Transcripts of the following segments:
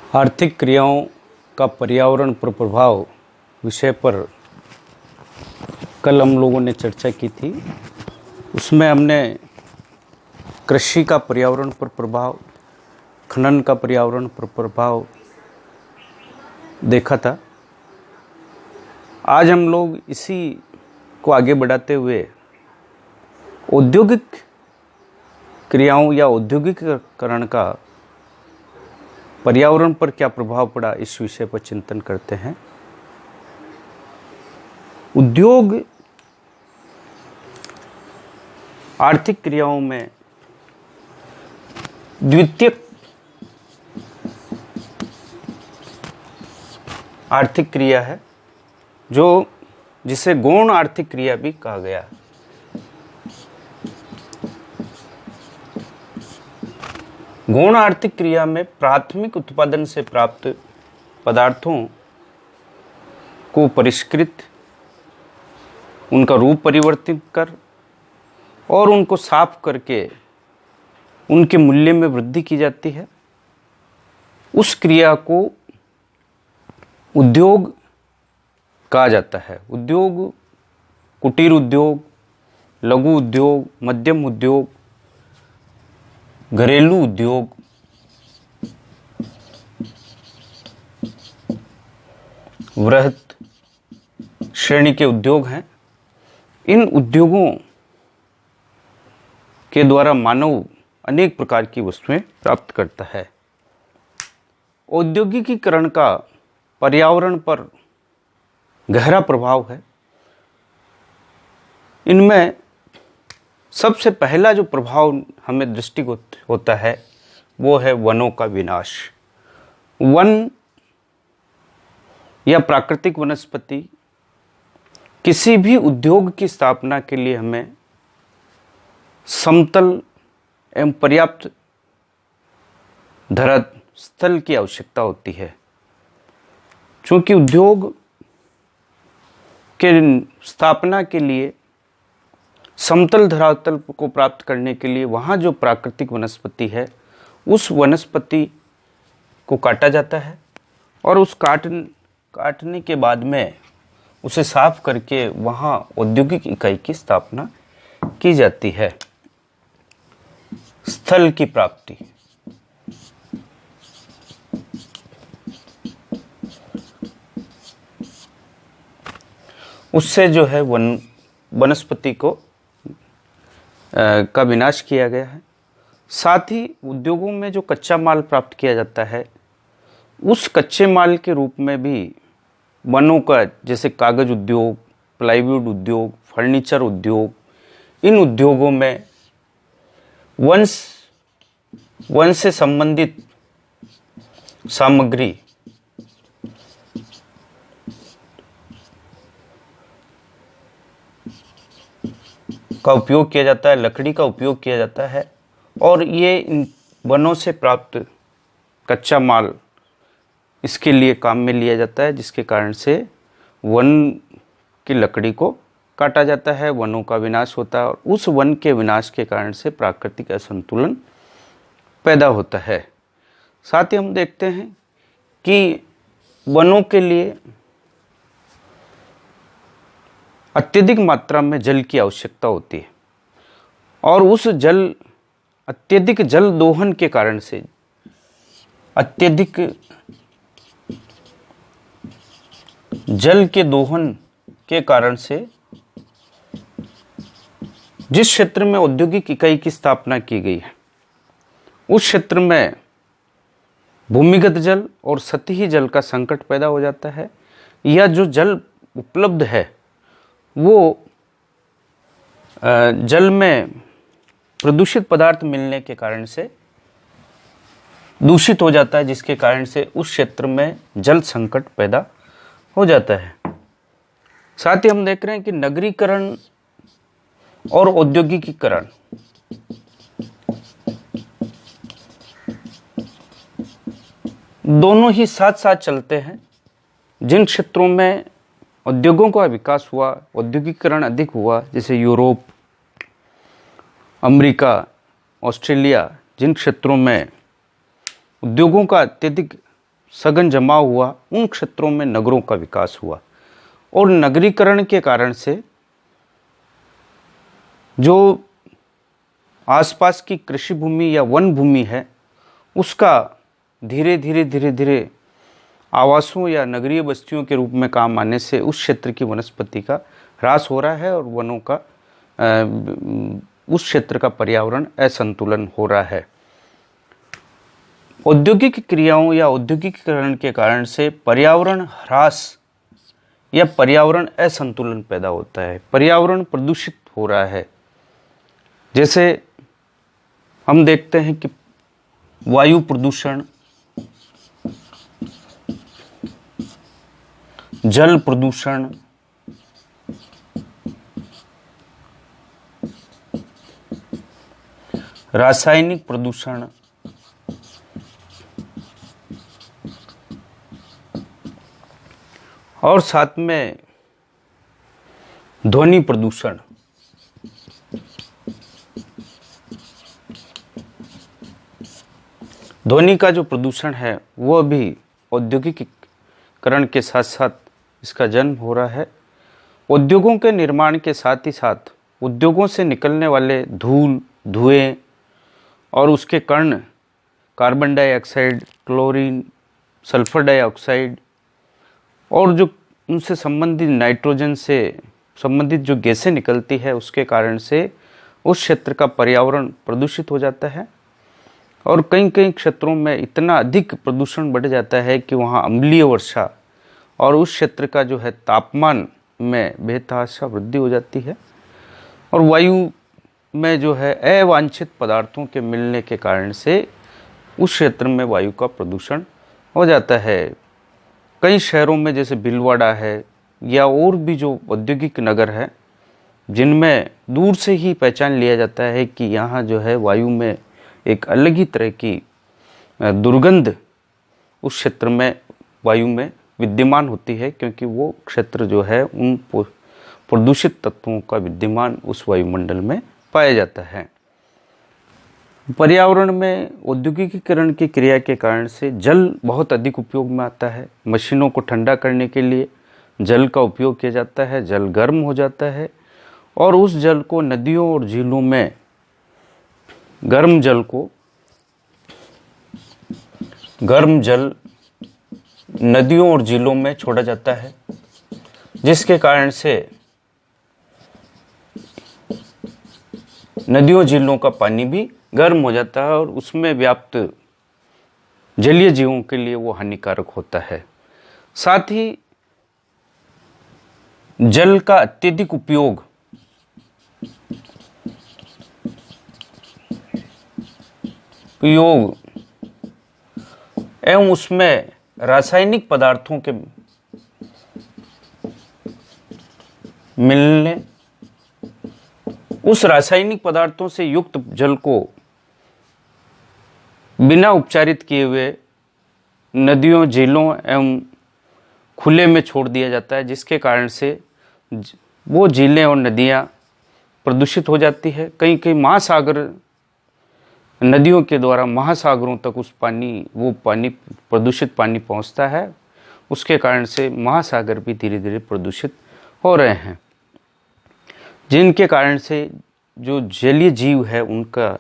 आर्थिक क्रियाओं का पर्यावरण पर प्रभाव विषय पर कल हम लोगों ने चर्चा की थी। उसमें हमने कृषि का पर्यावरण पर प्रभाव, खनन का पर्यावरण पर प्रभाव देखा था। आज हम लोग इसी को आगे बढ़ाते हुए औद्योगिक क्रियाओं या औद्योगिकीकरण का पर्यावरण पर क्या प्रभाव पड़ा, इस विषय पर चिंतन करते हैं। उद्योग आर्थिक क्रियाओं में द्वितीयक आर्थिक क्रिया है, जिसे गौण आर्थिक क्रिया भी कहा गया है। गौण आर्थिक क्रिया में प्राथमिक उत्पादन से प्राप्त पदार्थों को परिष्कृत, उनका रूप परिवर्तित कर और उनको साफ करके उनके मूल्य में वृद्धि की जाती है। उस क्रिया को उद्योग कहा जाता है। उद्योग कुटीर उद्योग, लघु उद्योग, मध्यम उद्योग, घरेलू उद्योग, वृहत श्रेणी के उद्योग हैं। इन उद्योगों के द्वारा मानव अनेक प्रकार की वस्तुएं प्राप्त करता है। औद्योगिकीकरण का पर्यावरण पर गहरा प्रभाव है। इनमें सबसे पहला जो प्रभाव हमें दृष्टिगोचर होता है वो है वनों का विनाश। वन या प्राकृतिक वनस्पति किसी भी उद्योग की स्थापना के लिए हमें समतल एवं पर्याप्त धरातल की आवश्यकता होती है। क्योंकि उद्योग के स्थापना के लिए समतल धरातल को प्राप्त करने के लिए वहाँ जो प्राकृतिक वनस्पति है उस वनस्पति को काटा जाता है और उस काटने के बाद में उसे साफ करके वहाँ औद्योगिक इकाई की स्थापना की जाती है। स्थल की प्राप्ति, उससे जो है वनस्पति को का विनाश किया गया है। साथ ही उद्योगों में जो कच्चा माल प्राप्त किया जाता है उस कच्चे माल के रूप में भी वनों का, जैसे कागज उद्योग, प्लाईवुड उद्योग, फर्नीचर उद्योग, इन उद्योगों में वन से संबंधित सामग्री का उपयोग किया जाता है, लकड़ी का उपयोग किया जाता है और ये इन वनों से प्राप्त कच्चा माल इसके लिए काम में लिया जाता है, जिसके कारण से वन की लकड़ी को काटा जाता है, वनों का विनाश होता है और उस वन के विनाश के कारण से प्राकृतिक असंतुलन पैदा होता है। साथ ही हम देखते हैं कि वनों के लिए अत्यधिक मात्रा में जल की आवश्यकता होती है और उस अत्यधिक जल दोहन के कारण से, अत्यधिक जल के दोहन के कारण से जिस क्षेत्र में औद्योगिक इकाई की स्थापना की गई है उस क्षेत्र में भूमिगत जल और सतही जल का संकट पैदा हो जाता है, या जो जल उपलब्ध है वो जल में प्रदूषित पदार्थ मिलने के कारण से दूषित हो जाता है, जिसके कारण से उस क्षेत्र में जल संकट पैदा हो जाता है। साथ ही हम देख रहे हैं कि नगरीकरण और औद्योगिकीकरण दोनों ही साथ साथ चलते हैं। जिन क्षेत्रों में उद्योगों का विकास हुआ, औद्योगिकीकरण अधिक हुआ, जैसे यूरोप, अमेरिका, ऑस्ट्रेलिया, जिन क्षेत्रों में उद्योगों का अत्यधिक सघन जमाव हुआ, उन क्षेत्रों में नगरों का विकास हुआ। और नगरीकरण के कारण से जो आसपास की कृषि भूमि या वन भूमि है, उसका धीरे धीरे आवासों या नगरीय बस्तियों के रूप में काम आने से उस क्षेत्र की वनस्पति का ह्रास हो रहा है और वनों का उस क्षेत्र का पर्यावरण असंतुलन हो रहा है। औद्योगिक क्रियाओं या औद्योगिकीकरण के कारण से पर्यावरण ह्रास या पर्यावरण असंतुलन पैदा होता है, पर्यावरण प्रदूषित हो रहा है। जैसे हम देखते हैं कि वायु प्रदूषण, जल प्रदूषण, रासायनिक प्रदूषण, और साथ में ध्वनि प्रदूषण। ध्वनि का जो प्रदूषण है वो भी औद्योगिकीकरण के साथ साथ इसका जन्म हो रहा है। उद्योगों के निर्माण के साथ ही साथ उद्योगों से निकलने वाले धूल, धुएं और उसके कण, carbon dioxide, chlorine, sulphur dioxide और जो उनसे संबंधित नाइट्रोजन से संबंधित जो गैसें निकलती है, उसके कारण से उस क्षेत्र का पर्यावरण प्रदूषित हो जाता है। और कई कई क्षेत्रों में इतना अधिक प्रदूषण बढ़ जाता है कि वहाँ अम्लीय वर्षा और उस क्षेत्र का जो है तापमान में बेतहाशा वृद्धि हो जाती है। और वायु में जो है अवांछित पदार्थों के मिलने के कारण से उस क्षेत्र में वायु का प्रदूषण हो जाता है। कई शहरों में जैसे भीलवाड़ा है या और भी जो औद्योगिक नगर है, जिनमें दूर से ही पहचान लिया जाता है कि यहाँ जो है वायु में एक अलग ही तरह की दुर्गंध उस क्षेत्र में वायु में विद्यमान होती है, क्योंकि वो क्षेत्र जो है उन प्रदूषित तत्वों का विद्यमान उस वायुमंडल में पाया जाता है। पर्यावरण में औद्योगिकीकरण की क्रिया के कारण से जल बहुत अधिक उपयोग में आता है। मशीनों को ठंडा करने के लिए जल का उपयोग किया जाता है, जल गर्म हो जाता है और उस जल को नदियों और झीलों में, गर्म जल नदियों और झीलों में छोड़ा जाता है, जिसके कारण से नदियों झीलों का पानी भी गर्म हो जाता है और उसमें व्याप्त जलीय जीवों के लिए वो हानिकारक होता है। साथ ही जल का अत्यधिक उपयोग एवं उसमें रासायनिक पदार्थों के मिलने, उस रासायनिक पदार्थों से युक्त जल को बिना उपचारित किए हुए नदियों, झीलों एवं खुले में छोड़ दिया जाता है, जिसके कारण से वो झीलें और नदियाँ प्रदूषित हो जाती है। कई कई महासागर, नदियों के द्वारा महासागरों तक वो पानी प्रदूषित पानी पहुंचता है। उसके कारण से महासागर भी धीरे धीरे प्रदूषित हो रहे हैं, जिनके कारण से जो जलीय जीव है उनका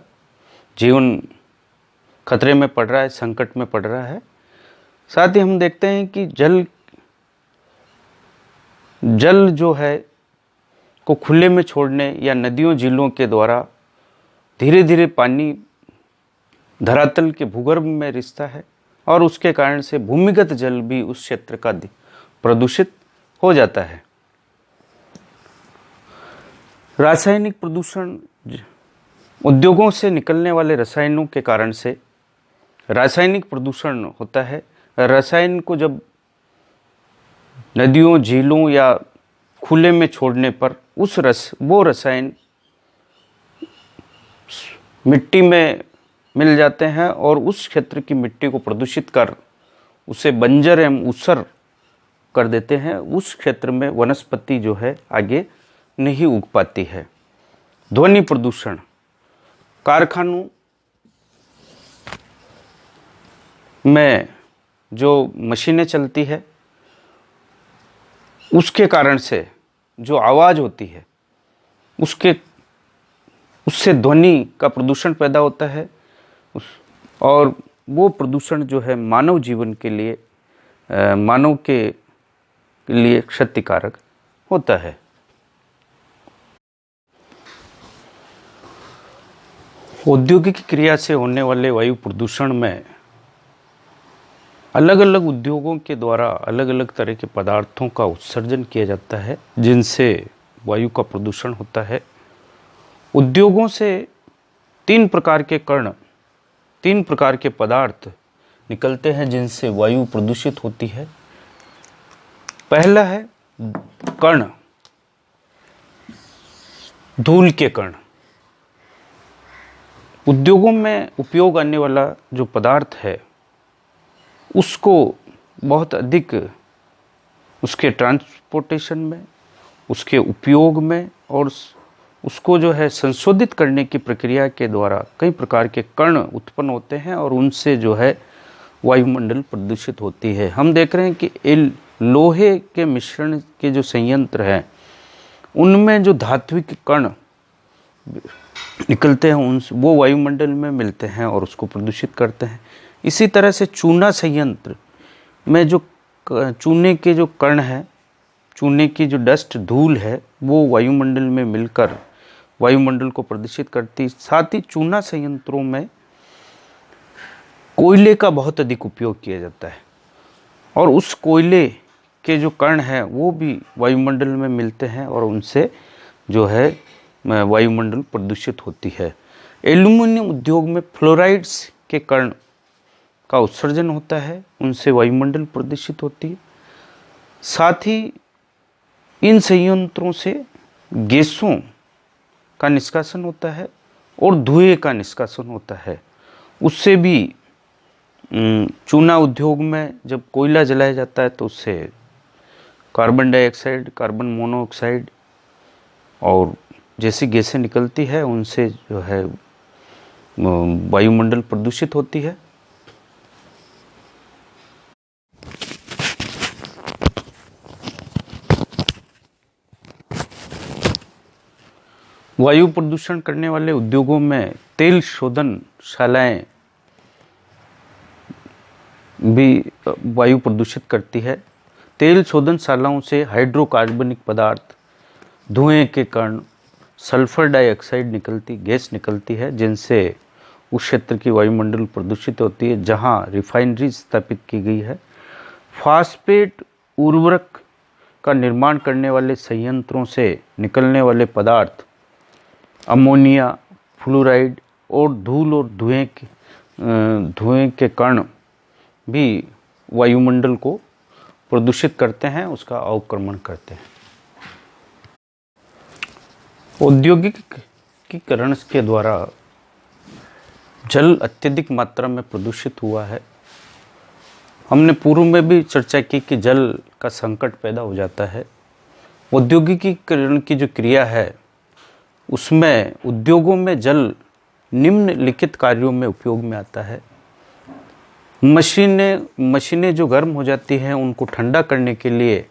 जीवन खतरे में पड़ रहा है, संकट में पड़ रहा है। साथ ही हम देखते हैं कि जल जो है को खुले में छोड़ने या नदियों, झीलों के द्वारा धीरे धीरे पानी धरातल के भूगर्भ में रिसता है और उसके कारण से भूमिगत जल भी उस क्षेत्र का प्रदूषित हो जाता है। रासायनिक प्रदूषण, उद्योगों से निकलने वाले रसायनों के कारण से रासायनिक प्रदूषण होता है। रसायन को जब नदियों, झीलों या खुले में छोड़ने पर वो रसायन मिट्टी में मिल जाते हैं और उस क्षेत्र की मिट्टी को प्रदूषित कर उसे बंजर एवं ऊसर कर देते हैं। उस क्षेत्र में वनस्पति जो है आगे नहीं उग पाती है। ध्वनि प्रदूषण, कारखानों में जो मशीनें चलती है उसके कारण से जो आवाज़ होती है उससे ध्वनि का प्रदूषण पैदा होता है और वो प्रदूषण जो है मानव जीवन के लिए मानव के लिए क्षतिकारक होता है। औद्योगिक क्रिया से होने वाले वायु प्रदूषण में अलग अलग उद्योगों के द्वारा अलग अलग तरह के पदार्थों का उत्सर्जन किया जाता है जिनसे वायु का प्रदूषण होता है। उद्योगों से तीन प्रकार के पदार्थ निकलते हैं जिनसे वायु प्रदूषित होती है। पहला है कण, धूल के कण। उद्योगों में उपयोग आने वाला जो पदार्थ है उसको बहुत अधिक उसके ट्रांसपोर्टेशन में, उसके उपयोग में और उसको जो है संशोधित करने की प्रक्रिया के द्वारा कई प्रकार के कण उत्पन्न होते हैं और उनसे जो है वायुमंडल प्रदूषित होती है। हम देख रहे हैं कि लोहे के मिश्रण के जो संयंत्र हैं उनमें जो धात्विक कण निकलते हैं वो वायुमंडल में मिलते हैं और उसको प्रदूषित करते हैं। इसी तरह से चूना संयंत्र में जो चूने के जो कण हैं, चूने की जो डस्ट धूल है वो वायुमंडल में मिलकर वायुमंडल को प्रदूषित करती। साथ ही चूना संयंत्रों में कोयले का बहुत अधिक उपयोग किया जाता है और उस कोयले के जो कण हैं वो भी वायुमंडल में मिलते हैं और उनसे जो है वायुमंडल प्रदूषित होती है। एल्यूमिनियम उद्योग में फ्लोराइड्स के कण का उत्सर्जन होता है, उनसे वायुमंडल प्रदूषित होती है। साथ ही इन संयंत्रों से गैसों का निष्कासन होता है और धुएं का निष्कासन होता है। उससे भी चूना उद्योग में जब कोयला जलाया जाता है तो उससे कार्बन डाइऑक्साइड, कार्बन मोनोऑक्साइड और जैसी गैसें निकलती है उनसे जो है वायुमंडल प्रदूषित होती है। वायु प्रदूषण करने वाले उद्योगों में तेल शोधनशालाएं भी वायु प्रदूषित करती है। तेल शोधनशालाओं से हाइड्रोकार्बनिक पदार्थ, धुएं के कण, सल्फर डाइऑक्साइड गैस निकलती है जिनसे उस क्षेत्र की वायुमंडल प्रदूषित होती है जहां रिफाइनरी स्थापित की गई है। फास्फेट उर्वरक का निर्माण करने वाले संयंत्रों से निकलने वाले पदार्थ अमोनिया, फ्लोराइड और धूल और धुएं के कण भी वायुमंडल को प्रदूषित करते हैं, उसका अवक्रमण करते हैं। औद्योगिकीकरण के द्वारा जल अत्यधिक मात्रा में प्रदूषित हुआ है। हमने पूर्व में भी चर्चा की कि जल का संकट पैदा हो जाता है। औद्योगिकीकरण की जो क्रिया है उसमें उद्योगों में जल निम्नलिखित कार्यों में उपयोग में आता है। मशीनें जो गर्म हो जाती हैं उनको ठंडा करने के लिए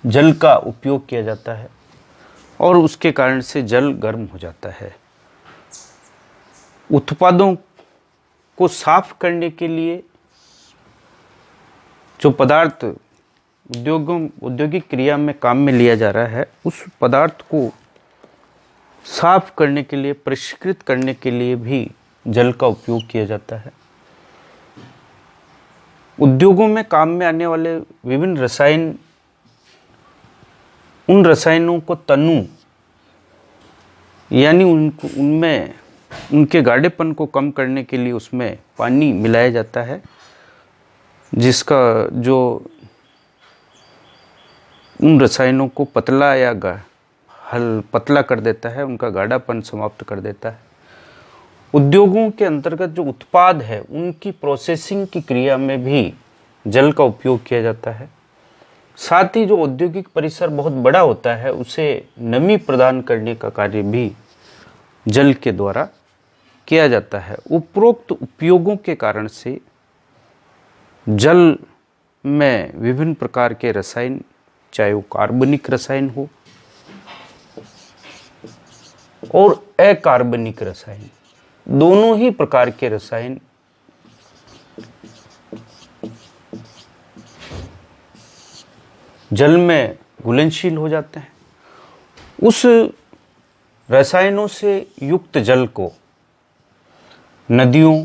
जल का उपयोग किया जाता है और उसके कारण से जल गर्म हो जाता है। उत्पादों को साफ करने के लिए जो पदार्थ औद्योगिक क्रिया में काम में लिया जा रहा है उस पदार्थ को साफ करने के लिए, परिष्कृत करने के लिए भी जल का उपयोग किया जाता है। उद्योगों में काम में आने वाले विभिन्न रसायन, उन रसायनों को तनु यानी उनमें उनके गाढ़ेपन को कम करने के लिए उसमें पानी मिलाया जाता है जिसका जो उन रसायनों को पतला या पतला कर देता है, उनका गाढ़ापन समाप्त कर देता है। उद्योगों के अंतर्गत जो उत्पाद है उनकी प्रोसेसिंग की क्रिया में भी जल का उपयोग किया जाता है। साथ ही जो औद्योगिक परिसर बहुत बड़ा होता है उसे नमी प्रदान करने का कार्य भी जल के द्वारा किया जाता है। उपरोक्त उपयोगों के कारण से जल में विभिन्न प्रकार के रसायन, चाहे वो कार्बनिक रसायन हो और अकार्बनिक रसायन, दोनों ही प्रकार के रसायन जल में घुलनशील हो जाते हैं। उस रसायनों से युक्त जल को नदियों,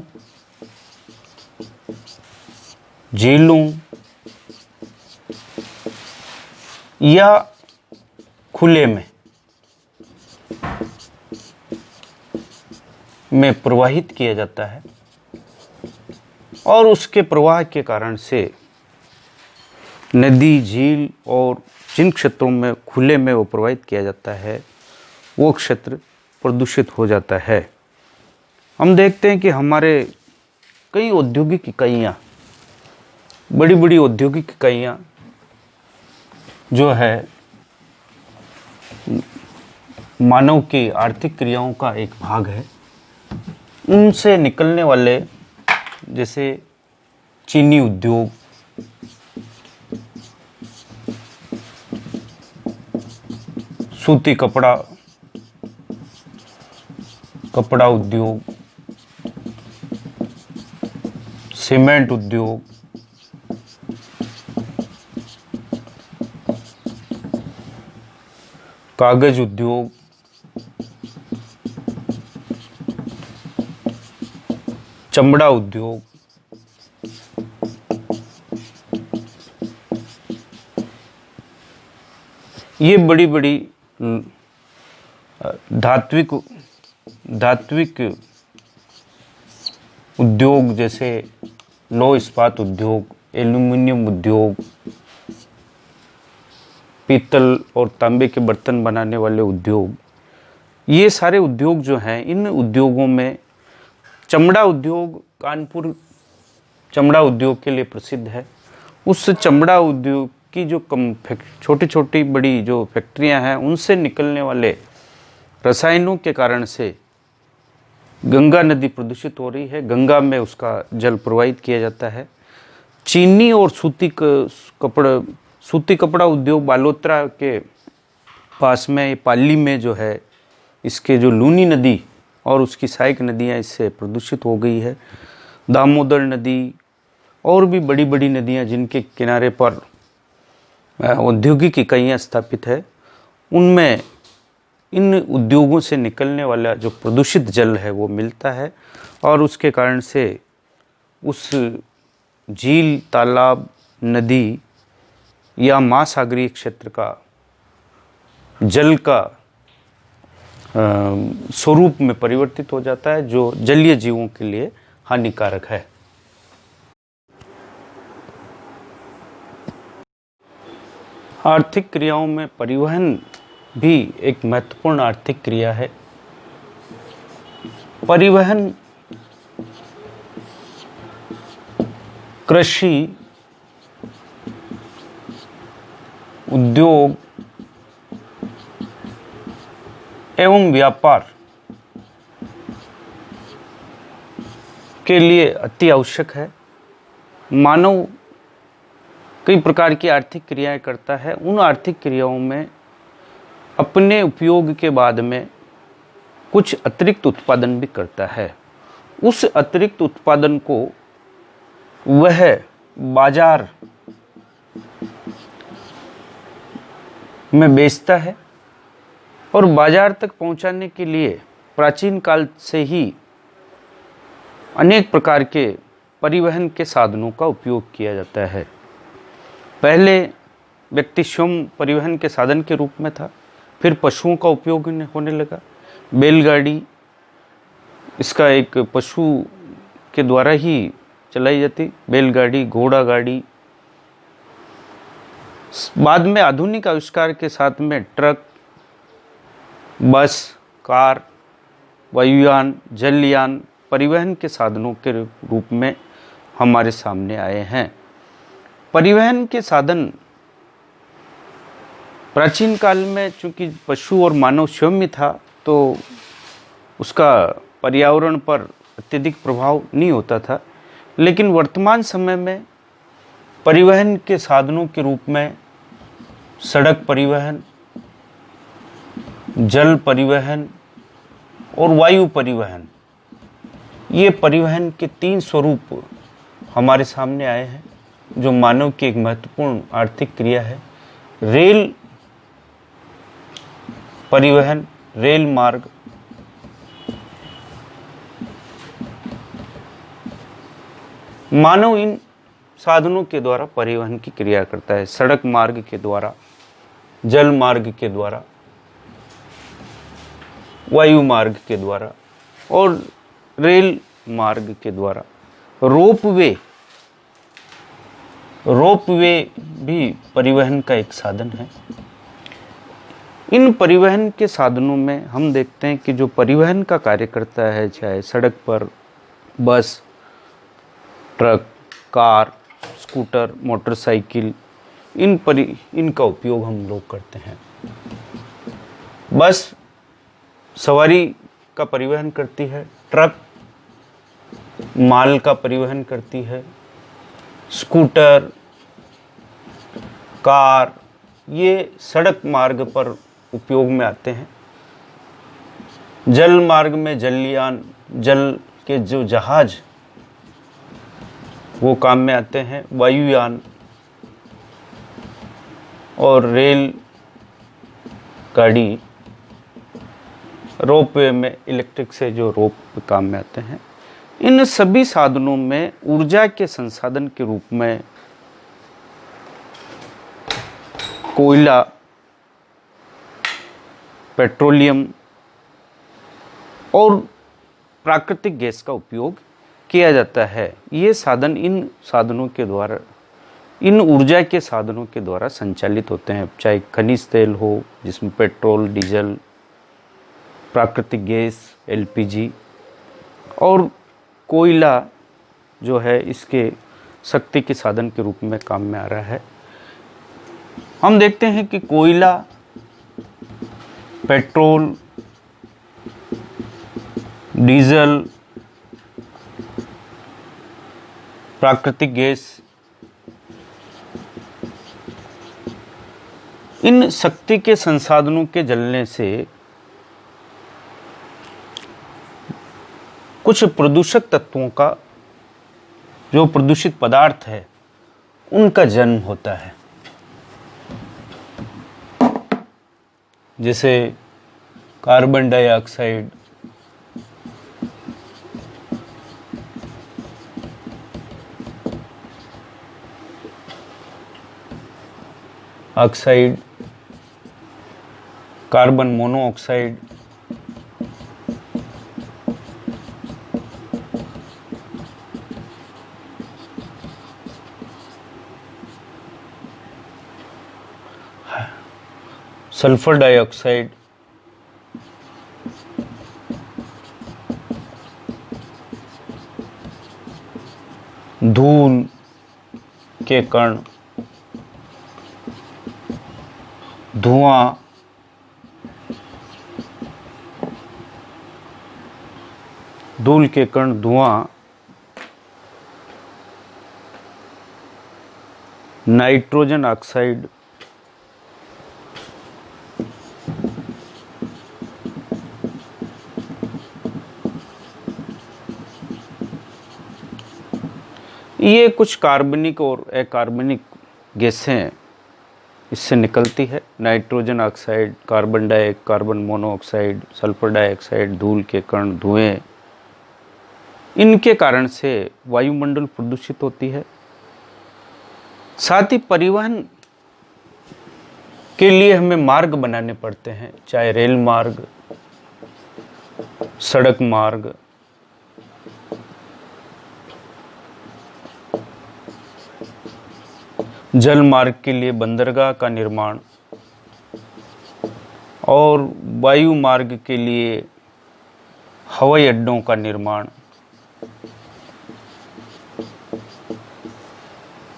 झीलों या खुले में प्रवाहित किया जाता है और उसके प्रवाह के कारण से नदी, झील और जिन क्षेत्रों में खुले में वो प्रवाहित किया जाता है वो क्षेत्र प्रदूषित हो जाता है। हम देखते हैं कि हमारे कई औद्योगिक इकाइयाँ, बड़ी बड़ी औद्योगिक इकाइयाँ जो है मानव की आर्थिक क्रियाओं का एक भाग है। उनसे निकलने वाले जैसे चीनी उद्योग, सूती कपड़ा उद्योग, सीमेंट उद्योग, कागज उद्योग, चमड़ा उद्योग, ये बड़ी बड़ी धात्विक उद्योग जैसे लौह इस्पात उद्योग, एल्यूमिनियम उद्योग, पीतल और तांबे के बर्तन बनाने वाले उद्योग, ये सारे उद्योग जो हैं, इन उद्योगों में चमड़ा उद्योग, कानपुर चमड़ा उद्योग के लिए प्रसिद्ध है। उस चमड़ा उद्योग की जो छोटी छोटी बड़ी जो फैक्ट्रियां हैं, उनसे निकलने वाले रसायनों के कारण से गंगा नदी प्रदूषित हो रही है। गंगा में उसका जल प्रवाहित किया जाता है। चीनी और सूती कपड़ा उद्योग बालोतरा के पास में पाली में जो है, इसके जो लूनी नदी और उसकी सहायक नदियाँ इससे प्रदूषित हो गई है। दामोदर नदी और भी बड़ी बड़ी नदियाँ जिनके किनारे पर औद्योगिक इकाइयाँ स्थापित है, उनमें इन उद्योगों से निकलने वाला जो प्रदूषित जल है वो मिलता है और उसके कारण से उस झील, तालाब, नदी या महासागरीय क्षेत्र का जल का स्वरूप में परिवर्तित हो जाता है, जो जलीय जीवों के लिए हानिकारक है। आर्थिक क्रियाओं में परिवहन भी एक महत्वपूर्ण आर्थिक क्रिया है। परिवहन कृषि, उद्योग एवं व्यापार के लिए अति आवश्यक है। मानव कई प्रकार की आर्थिक क्रियाएं करता है। उन आर्थिक क्रियाओं में अपने उपयोग के बाद में कुछ अतिरिक्त उत्पादन भी करता है। उस अतिरिक्त उत्पादन को वह बाजार में बेचता है और बाजार तक पहुंचाने के लिए प्राचीन काल से ही अनेक प्रकार के परिवहन के साधनों का उपयोग किया जाता है। पहले व्यक्ति स्वयं परिवहन के साधन के रूप में था, फिर पशुओं का उपयोग होने लगा। बैलगाड़ी इसका एक पशु के द्वारा ही चलाई जाती, बैलगाड़ी, घोड़ा गाड़ी। बाद में आधुनिक आविष्कार के साथ में ट्रक, बस, कार, वायुयान, जलयान परिवहन के साधनों के रूप में हमारे सामने आए हैं। परिवहन के साधन प्राचीन काल में चूंकि पशु और मानव स्वयं ही था, तो उसका पर्यावरण पर अत्यधिक प्रभाव नहीं होता था। लेकिन वर्तमान समय में परिवहन के साधनों के रूप में सड़क परिवहन, जल परिवहन और वायु परिवहन, ये परिवहन के 3 स्वरूप हमारे सामने आए हैं, जो मानव की एक महत्वपूर्ण आर्थिक क्रिया है। रेल परिवहन, रेल मार्ग, मानव इन साधनों के द्वारा परिवहन की क्रिया करता है। सड़क मार्ग के द्वारा, जल मार्ग के द्वारा, वायु मार्ग के द्वारा और रेल मार्ग के द्वारा। रोपवे भी परिवहन का एक साधन है। इन परिवहन के साधनों में हम देखते हैं कि जो परिवहन का कार्य करता है, चाहे सड़क पर बस, ट्रक, कार, स्कूटर, मोटरसाइकिल, इनका उपयोग हम लोग करते हैं। बस सवारी का परिवहन करती है, ट्रक माल का परिवहन करती है, स्कूटर, कार, ये सड़क मार्ग पर उपयोग में आते हैं। जल मार्ग में जलयान, जल के जो जहाज, वो काम में आते हैं। वायुयान और रेल गाड़ी, रोपवे में इलेक्ट्रिक से जो रोप काम में आते हैं। इन सभी साधनों में ऊर्जा के संसाधन के रूप में कोयला, पेट्रोलियम और प्राकृतिक गैस का उपयोग किया जाता है। ये साधन इन साधनों के द्वारा, इन ऊर्जा के साधनों के द्वारा संचालित होते हैं, चाहे खनिज तेल हो जिसमें पेट्रोल, डीजल, प्राकृतिक गैस, एलपीजी, और कोयला जो है इसके शक्ति के साधन के रूप में काम में आ रहा है। हम देखते हैं कि कोयला, पेट्रोल, डीजल, प्राकृतिक गैस, इन शक्ति के संसाधनों के जलने से कुछ प्रदूषक तत्वों का, जो प्रदूषित पदार्थ है, उनका जन्म होता है। जैसे carbon dioxide, oxide, carbon monoxide, sulphur dioxide, धूल के कण, धुआं, धूल के कण, धुआं, नाइट्रोजन ऑक्साइड, ये कुछ कार्बनिक और अकार्बनिक गैसें इससे निकलती है। Nitrogen oxide, carbon monoxide, sulphur dioxide, धूल के कण, धुएं, इनके कारण से वायुमंडल प्रदूषित होती है। साथ ही परिवहन के लिए हमें मार्ग बनाने पड़ते हैं, चाहे रेल मार्ग, सड़क मार्ग, जल मार्ग के लिए बंदरगाह का निर्माण और वायु मार्ग के लिए हवाई अड्डों का निर्माण।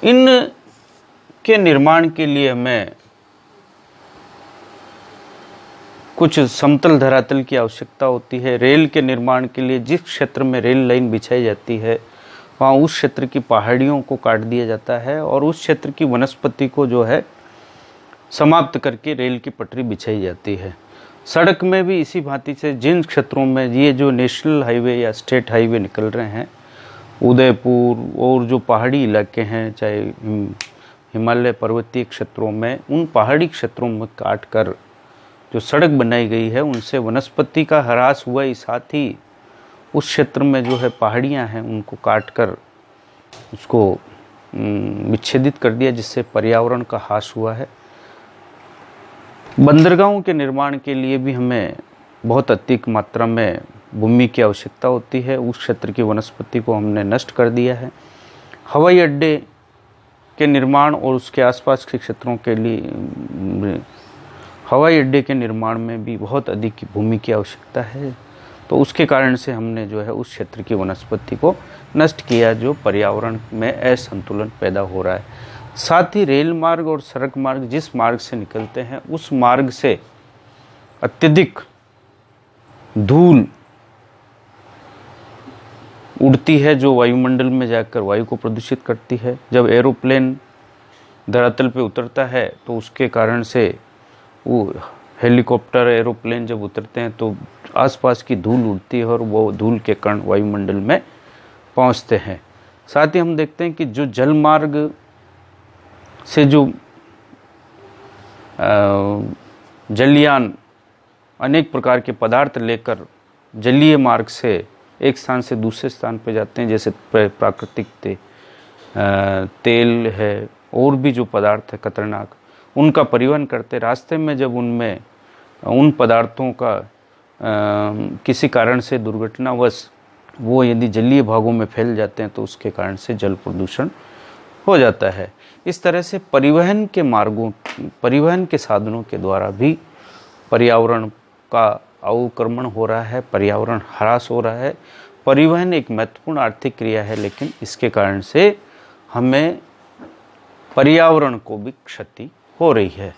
इन के निर्माण के लिए हमें कुछ समतल धरातल की आवश्यकता होती है। रेल के निर्माण के लिए जिस क्षेत्र में रेल लाइन बिछाई जाती है वहाँ उस क्षेत्र की पहाड़ियों को काट दिया जाता है और उस क्षेत्र की वनस्पति को जो है समाप्त करके रेल की पटरी बिछाई जाती है। सड़क में भी इसी भांति से जिन क्षेत्रों में ये जो नेशनल हाईवे या स्टेट हाईवे निकल रहे हैं, उदयपुर और जो पहाड़ी इलाके हैं, चाहे हिमालय पर्वतीय क्षेत्रों में, उन पहाड़ी क्षेत्रों में काट कर जो सड़क बनाई गई है उनसे वनस्पति का ह्रास हुआ ही, साथ ही उस क्षेत्र में जो है पहाड़ियाँ हैं उनको काट कर उसको विच्छेदित कर दिया, जिससे पर्यावरण का ह्रास हुआ है। बंदरगाहों के निर्माण के लिए भी हमें बहुत अधिक मात्रा में भूमि की आवश्यकता होती है। उस क्षेत्र की वनस्पति को हमने नष्ट कर दिया है। हवाई अड्डे के निर्माण और उसके आसपास के क्षेत्रों के लिए हवाई अड्डे के निर्माण में भी बहुत अधिक भूमि की आवश्यकता है, तो उसके कारण से हमने जो है उस क्षेत्र की वनस्पति को नष्ट किया, जो पर्यावरण में असंतुलन पैदा हो रहा है। साथ ही रेल मार्ग और सड़क मार्ग जिस मार्ग से निकलते हैं उस मार्ग से अत्यधिक धूल उड़ती है, जो वायुमंडल में जाकर वायु को प्रदूषित करती है। जब एरोप्लेन धरातल पे उतरता है तो उसके कारण से वो हेलीकॉप्टर, एरोप्लेन जब उतरते हैं तो आसपास की धूल उड़ती है और वो धूल के कण वायुमंडल में पहुंचते हैं। साथ ही हम देखते हैं कि जो जल मार्ग से जो जलयान अनेक प्रकार के पदार्थ लेकर जलीय मार्ग से एक स्थान से दूसरे स्थान पर जाते हैं, जैसे प्राकृतिक तेल है और भी जो पदार्थ है खतरनाक, उनका परिवहन करते रास्ते में जब उनमें उन पदार्थों का किसी कारण से दुर्घटनावश वो यदि जलीय भागों में फैल जाते हैं तो उसके कारण से जल प्रदूषण हो जाता है। इस तरह से परिवहन के मार्गों, परिवहन के साधनों के द्वारा भी पर्यावरण का अवक्रमण हो रहा है, पर्यावरण ह्रास हो रहा है। परिवहन एक महत्वपूर्ण आर्थिक क्रिया है, लेकिन इसके कारण से हमें पर्यावरण को भी क्षति हो रही है।